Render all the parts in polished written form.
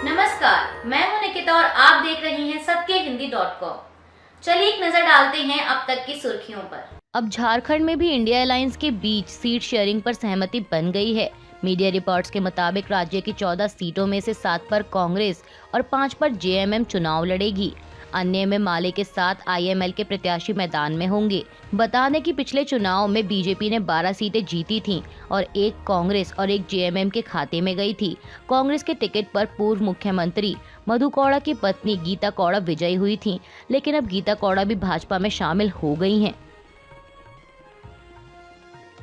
नमस्कार, मैं हूं निकिता और आप देख रही हैं सत्यहिंदी.com। चलिए एक नजर डालते हैं अब तक की सुर्खियों पर। अब झारखंड में भी इंडिया अलायंस के बीच सीट शेयरिंग पर सहमति बन गई है। मीडिया रिपोर्ट्स के मुताबिक राज्य की 14 सीटों में से 7 पर कांग्रेस और 5 पर जेएमएम चुनाव लड़ेगी। अन्य में माले के साथ आईएमएल के प्रत्याशी मैदान में होंगे। बता दें कि पिछले चुनाव में बीजेपी ने 12 सीटें जीती थीं और एक कांग्रेस और एक जेएमएम के खाते में गई थी। कांग्रेस के टिकट पर पूर्व मुख्यमंत्री मधु कौड़ा की पत्नी गीता कौड़ा विजयी हुई थीं, लेकिन अब गीता कौड़ा भी भाजपा में शामिल हो गई हैं।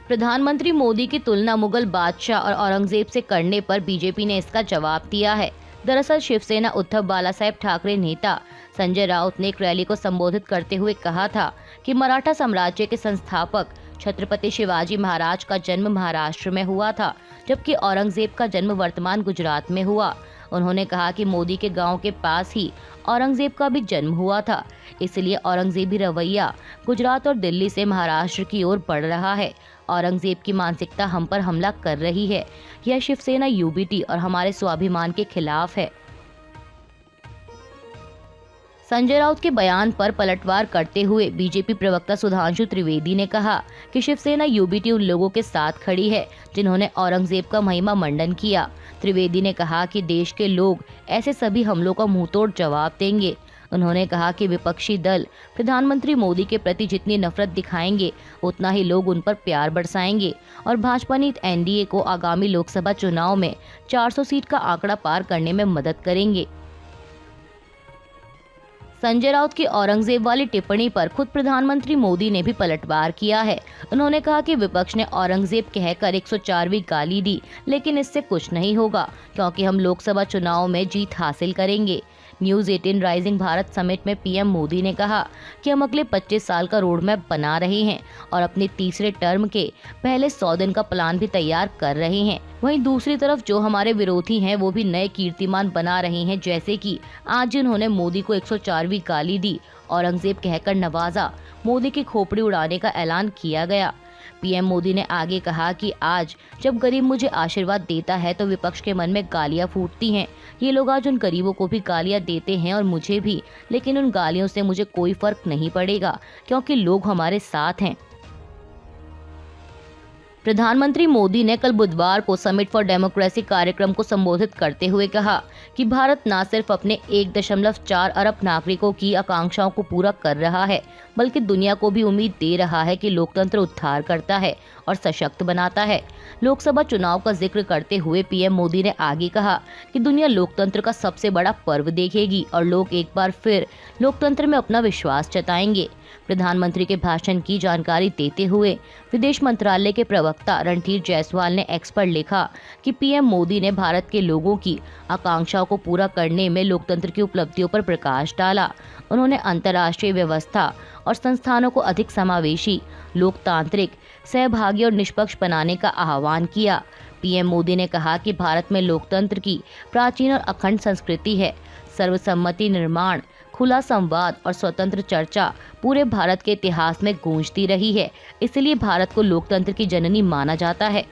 प्रधानमंत्री मोदी की तुलना मुगल बादशाह और औरंगजेब से करने पर बीजेपी ने इसका जवाब दिया है। दरअसल शिवसेना उद्धव बालासाहेब ठाकरे नेता संजय राउत ने एक रैली को संबोधित करते हुए कहा था कि मराठा साम्राज्य के संस्थापक छत्रपति शिवाजी महाराज का जन्म महाराष्ट्र में हुआ था, जबकि औरंगजेब का जन्म वर्तमान गुजरात में हुआ। उन्होंने कहा कि मोदी के गांव के पास ही औरंगजेब का भी जन्म हुआ था, इसलिए औरंगजेबी रवैया गुजरात और दिल्ली से महाराष्ट्र की ओर बढ़ रहा है। औरंगजेब की मानसिकता हम पर हमला कर रही है। यह शिवसेना यूबीटी और हमारे स्वाभिमान के खिलाफ है। संजय राउत के बयान पर पलटवार करते हुए बीजेपी प्रवक्ता सुधांशु त्रिवेदी ने कहा कि शिवसेना यूबीटी उन लोगों के साथ खड़ी है जिन्होंने औरंगजेब का महिमा मंडन किया। त्रिवेदी ने कहा कि देश के लोग ऐसे सभी हमलों का मुंहतोड़ जवाब देंगे। उन्होंने कहा कि विपक्षी दल प्रधानमंत्री मोदी के प्रति जितनी नफरत दिखाएंगे उतना ही लोग उन पर प्यार बरसाएंगे और भाजपा नीत एनडीए को आगामी लोकसभा चुनाव में 400 सीट का आंकड़ा पार करने में मदद करेंगे। संजय राउत की औरंगजेब वाली टिप्पणी पर खुद प्रधानमंत्री मोदी ने भी पलटवार किया है। उन्होंने कहा कि विपक्ष ने औरंगजेब कहकर 104वीं गाली दी, लेकिन इससे कुछ नहीं होगा क्योंकि हम लोकसभा चुनाव में जीत हासिल करेंगे। न्यूज़ 18 राइजिंग भारत समिट में पीएम मोदी ने कहा कि हम अगले 25 साल का रोड मैप बना रहे हैं और अपने तीसरे टर्म के पहले 100 दिन का प्लान भी तैयार कर रहे हैं। वहीं दूसरी तरफ जो हमारे विरोधी हैं वो भी नए कीर्तिमान बना रहे हैं, जैसे कि आज जिन्होंने मोदी को 104वीं गाली दी, औरंगजेब कहकर नवाजा, मोदी की खोपड़ी उड़ाने का ऐलान किया गया। पीएम मोदी ने आगे कहा कि आज जब गरीब मुझे आशीर्वाद देता है तो विपक्ष के मन में गालियां फूटती हैं। ये लोग आज उन गरीबों को भी गालियां देते हैं और मुझे भी, लेकिन उन गालियों से मुझे कोई फर्क नहीं पड़ेगा क्योंकि लोग हमारे साथ हैं। प्रधानमंत्री मोदी ने कल बुधवार को समिट फॉर डेमोक्रेसी कार्यक्रम को संबोधित करते हुए कहा कि भारत न सिर्फ अपने 1.4 अरब नागरिकों की आकांक्षाओं को पूरा कर रहा है, बल्कि दुनिया को भी उम्मीद दे रहा है कि लोकतंत्र उद्धार करता है और सशक्त बनाता है। लोकसभा चुनाव का जिक्र करते हुए पीएम मोदी ने आगे कहा कि दुनिया लोकतंत्र का सबसे बड़ा पर्व देखेगी और लोग एक बार फिर लोकतंत्र में अपना विश्वास जताएंगे। प्रधानमंत्री के भाषण की जानकारी देते हुए विदेश मंत्रालय के प्रवक्ता रणधीर जायसवाल ने एक्स पर लिखा कि पीएम मोदी ने भारत के लोगों की आकांक्षाओं को पूरा करने में लोकतंत्र की उपलब्धियों पर प्रकाश डाला। उन्होंने अंतर्राष्ट्रीय व्यवस्था और संस्थानों को अधिक समावेशी, लोकतांत्रिक, सहभागी और निष्पक्ष बनाने का आह्वान किया। पीएम मोदी ने कहा कि भारत में लोकतंत्र की प्राचीन और अखंड संस्कृति है। सर्वसम्मति निर्माण, खुला संवाद और स्वतंत्र चर्चा पूरे भारत के इतिहास में गूंजती रही है, इसलिए भारत को लोकतंत्र की जननी माना जाता है।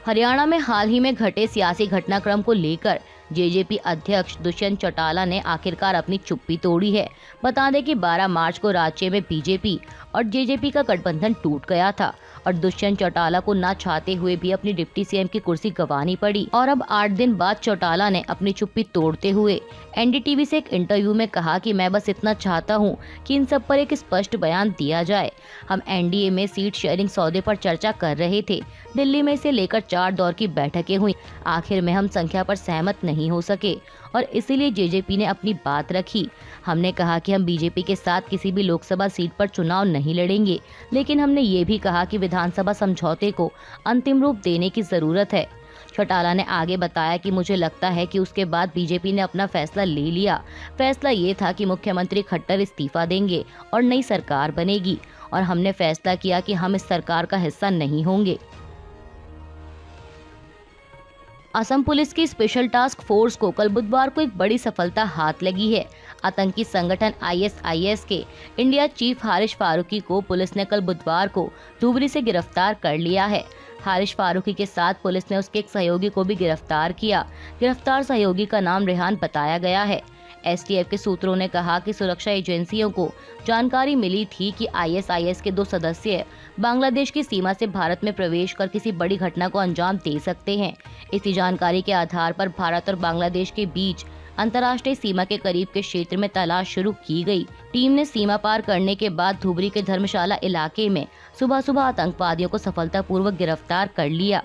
हरियाणा में हाल ही में घटे सियासी घटनाक्रम को लेकर जेजेपी अध्यक्ष दुष्यंत चौटाला ने आखिरकार अपनी चुप्पी तोड़ी है। बता दें कि 12 मार्च को राज्य में बीजेपी और जेजेपी का गठबंधन टूट गया था और दुष्यंत चौटाला को ना चाहते हुए भी अपनी डिप्टी सीएम की कुर्सी गंवानी पड़ी। और अब 8 दिन बाद चौटाला ने अपनी चुप्पी तोड़ते हुए एनडीटीवी से एक इंटरव्यू में कहा कि मैं बस इतना चाहता हूं कि इन सब पर एक स्पष्ट बयान दिया जाए। हम एनडीए में सीट शेयरिंग सौदे पर चर्चा कर रहे थे। दिल्ली में इसे लेकर 4 दौर की बैठकें हुई। आखिर में हम संख्या पर सहमत नहीं हो सके और इसीलिए जेजेपी ने अपनी बात रखी। हमने कहा कि हम बीजेपी के साथ किसी भी लोकसभा सीट पर चुनाव नहीं लड़ेंगे, लेकिन हमने ये भी कहा कि विधानसभा समझौते को अंतिम रूप देने की जरूरत है। चौटाला ने आगे बताया कि मुझे लगता है कि उसके बाद बीजेपी ने अपना फैसला ले लिया। फैसला ये था कि मुख्यमंत्री खट्टर इस्तीफा देंगे और नई सरकार बनेगी और हमने फैसला किया कि हम इस सरकार का हिस्सा नहीं होंगे। असम पुलिस की स्पेशल टास्क फोर्स को कल बुधवार को एक बड़ी सफलता हाथ लगी है। आतंकी संगठन आईएसआईएस के इंडिया चीफ हारिश फारूकी को पुलिस ने कल बुधवार को धुबरी से गिरफ्तार कर लिया है। हारिश फारूकी के साथ पुलिस ने उसके एक सहयोगी को भी गिरफ्तार किया। गिरफ्तार सहयोगी का नाम रेहान बताया गया है। एसटीएफ के सूत्रों ने कहा कि सुरक्षा एजेंसियों को जानकारी मिली थी कि आईएसआईएस के 2 सदस्य बांग्लादेश की सीमा से भारत में प्रवेश कर किसी बड़ी घटना को अंजाम दे सकते हैं। इसी जानकारी के आधार पर भारत और बांग्लादेश के बीच अंतर्राष्ट्रीय सीमा के करीब के क्षेत्र में तलाश शुरू की गई। टीम ने सीमा पार करने के बाद धुबरी के धर्मशाला इलाके में सुबह सुबह आतंकवादियों को सफलतापूर्वक गिरफ्तार कर लिया।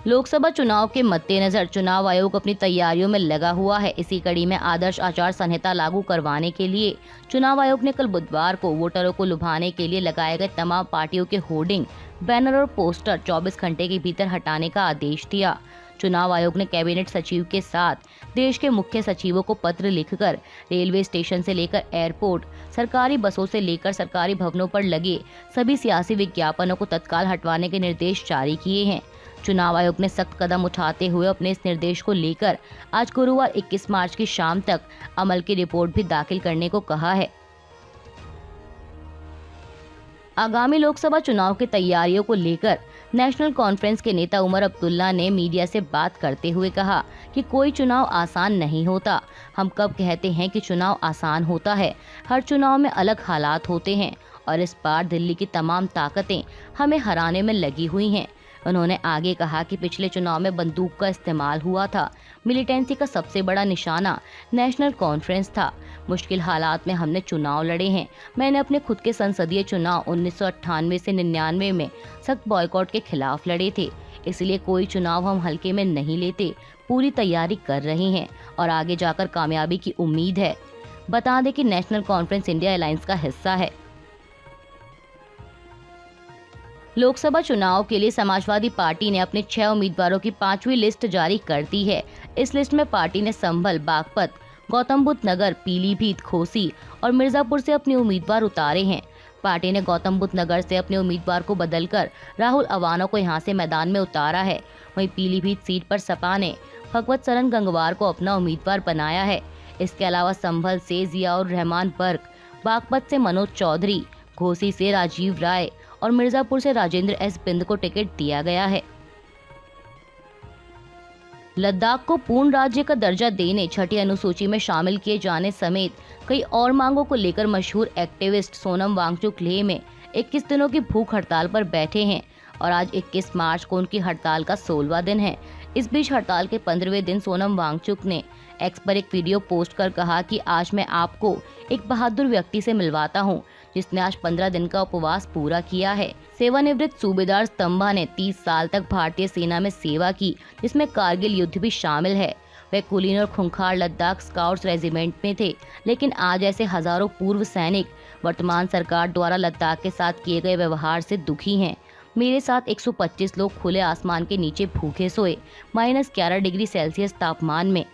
लोकसभा चुनाव के मद्देनजर चुनाव आयोग अपनी तैयारियों में लगा हुआ है। इसी कड़ी में आदर्श आचार संहिता लागू करवाने के लिए चुनाव आयोग ने कल बुधवार को वोटरों को लुभाने के लिए लगाए गए तमाम पार्टियों के होर्डिंग, बैनर और पोस्टर 24 घंटे के भीतर हटाने का आदेश दिया। चुनाव आयोग ने कैबिनेट सचिव के साथ देश के मुख्य सचिवों को पत्र लिखकर रेलवे स्टेशन से लेकर एयरपोर्ट, सरकारी बसों से लेकर सरकारी भवनों पर लगे सभी सियासी विज्ञापनों को तत्काल हटवाने के निर्देश जारी किए हैं। चुनाव आयोग ने सख्त कदम उठाते हुए अपने इस निर्देश को लेकर आज गुरुवार 21 मार्च की शाम तक अमल की रिपोर्ट भी दाखिल करने को कहा है। आगामी लोकसभा चुनाव की तैयारियों को लेकर नेशनल कॉन्फ्रेंस के नेता उमर अब्दुल्ला ने मीडिया से बात करते हुए कहा कि कोई चुनाव आसान नहीं होता। हम कब कहते हैं कि चुनाव आसान होता है? हर चुनाव में अलग हालात होते हैं और इस बार दिल्ली की तमाम ताकतें हमें हराने में लगी हुई हैं। उन्होंने आगे कहा कि पिछले चुनाव में बंदूक का इस्तेमाल हुआ था। मिलिटेंसी का सबसे बड़ा निशाना नेशनल कॉन्फ्रेंस था। मुश्किल हालात में हमने चुनाव लड़े हैं। मैंने अपने खुद के संसदीय चुनाव 1998 से 99 में सख्त बॉयकॉट के खिलाफ लड़े थे। इसलिए कोई चुनाव हम हल्के में नहीं लेते, पूरी तैयारी कर रहे हैं और आगे जाकर कामयाबी की उम्मीद है। बता दें कि नेशनल कॉन्फ्रेंस इंडिया अलायंस का हिस्सा है। लोकसभा चुनाव के लिए समाजवादी पार्टी ने अपने 6 उम्मीदवारों की 5वीं लिस्ट जारी कर दी है। इस लिस्ट में पार्टी ने संभल, बागपत, गौतम बुद्ध नगर, पीलीभीत, घोसी और मिर्जापुर से अपने उम्मीदवार उतारे हैं। पार्टी ने गौतम बुद्ध नगर से अपने उम्मीदवार को बदलकर राहुल अवाना को यहां से मैदान में उतारा है। वहीं पीलीभीत सीट पर सपा ने भगवत सरन गंगवार को अपना उम्मीदवार बनाया है। इसके अलावा संभल से जियाउर रहमान बर्क, बागपत से मनोज चौधरी, घोसी से राजीव राय और मिर्जापुर से राजेंद्र एस बिंद को टिकट दिया गया है। लद्दाख को पूर्ण राज्य का दर्जा देने, छठी अनुसूची में शामिल किए जाने समेत कई और मांगों को लेकर मशहूर एक्टिविस्ट सोनम वांगचुक लेह में 21 दिनों की भूख हड़ताल पर बैठे हैं और आज 21 मार्च को उनकी हड़ताल का 16वां दिन है। इस बीच हड़ताल के 15वें दिन सोनम वांगचुक ने एक्स पर एक वीडियो पोस्ट कर कहा कि आज मैं आपको एक बहादुर व्यक्ति से मिलवाता हूं, जिसने आज 15 दिन का उपवास पूरा किया है। सेवानिवृत्त सूबेदार स्तंभा ने 30 साल तक भारतीय सेना में सेवा की, जिसमें कारगिल युद्ध भी शामिल है। वे कुलीन और खुंखार लद्दाख स्काउट्स रेजिमेंट में थे, लेकिन आज ऐसे हजारों पूर्व सैनिक वर्तमान सरकार द्वारा लद्दाख के साथ किए गए व्यवहार से दुखी हैं। मेरे साथ 125 लोग खुले आसमान के नीचे भूखे सोए, -11 डिग्री सेल्सियस तापमान में।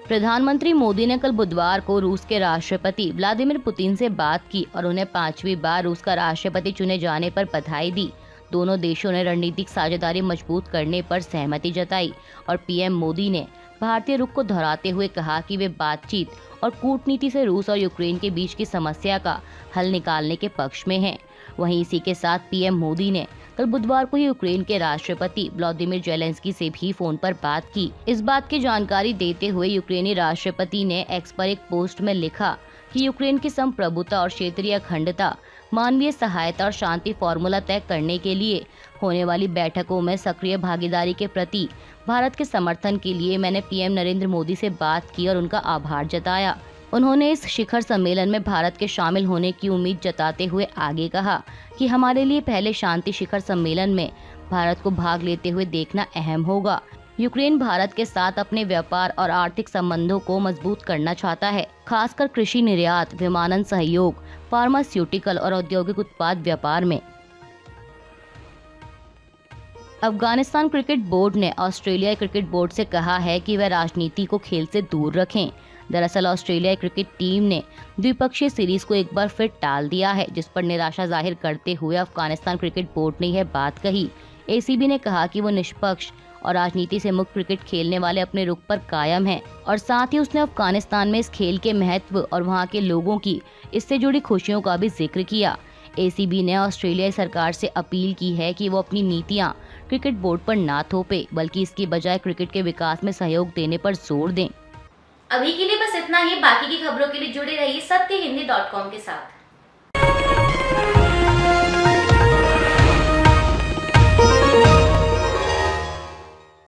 प्रधानमंत्री मोदी ने कल बुधवार को रूस के राष्ट्रपति व्लादिमीर पुतिन से बात की और उन्हें 5वीं बार रूस का राष्ट्रपति चुने जाने पर बधाई दी। दोनों देशों ने रणनीतिक साझेदारी मजबूत करने पर सहमति जताई और पीएम मोदी ने भारतीय रुख को दोहराते हुए कहा कि वे बातचीत और कूटनीति से रूस और यूक्रेन के बीच की समस्या का हल निकालने के पक्ष में हैं। वहीं इसी के साथ पीएम मोदी ने कल बुधवार को यूक्रेन के राष्ट्रपति व्लादिमीर जेलेंस्की से भी फोन पर बात की। इस बात की जानकारी देते हुए यूक्रेनी राष्ट्रपति ने एक्स पर एक पोस्ट में लिखा कि यूक्रेन की संप्रभुता और क्षेत्रीय अखंडता, मानवीय सहायता और शांति फॉर्मूला तय करने के लिए होने वाली बैठकों में सक्रिय भागीदारी के प्रति भारत के समर्थन के लिए मैंने पीएम नरेंद्र मोदी से बात की और उनका आभार जताया। उन्होंने इस शिखर सम्मेलन में भारत के शामिल होने की उम्मीद जताते हुए आगे कहा कि हमारे लिए पहले शांति शिखर सम्मेलन में भारत को भाग लेते हुए देखना अहम होगा। यूक्रेन भारत के साथ अपने व्यापार और आर्थिक संबंधों को मजबूत करना चाहता है, खासकर कृषि निर्यात, विमानन सहयोग, फार्मास्यूटिकल और औद्योगिक उत्पाद व्यापार में। अफगानिस्तान क्रिकेट बोर्ड ने ऑस्ट्रेलिया क्रिकेट बोर्ड से कहा है कि वह राजनीति को खेल से दूर रखें। दरअसल ऑस्ट्रेलिया क्रिकेट टीम ने द्विपक्षीय सीरीज को एक बार फिर टाल दिया है, जिस पर निराशा जाहिर करते हुए अफगानिस्तान क्रिकेट बोर्ड ने यह बात कही। एसीबी ने कहा कि वो निष्पक्ष और राजनीति से मुक्त क्रिकेट खेलने वाले अपने रुख पर कायम है और साथ ही उसने अफगानिस्तान में इस खेल के महत्व और वहां के लोगों की इससे जुड़ी खुशियों का भी जिक्र किया। एसीबी ने ऑस्ट्रेलियाई सरकार से अपील की है कि वो अपनी नीतियां क्रिकेट बोर्ड पर ना थोपे, बल्कि इसकी बजाय क्रिकेट के विकास में सहयोग देने पर जोर दें। अभी के लिए बस इतना ही। बाकी की खबरों के लिए जुड़े रहिए सत्यहिंदी.com के साथ।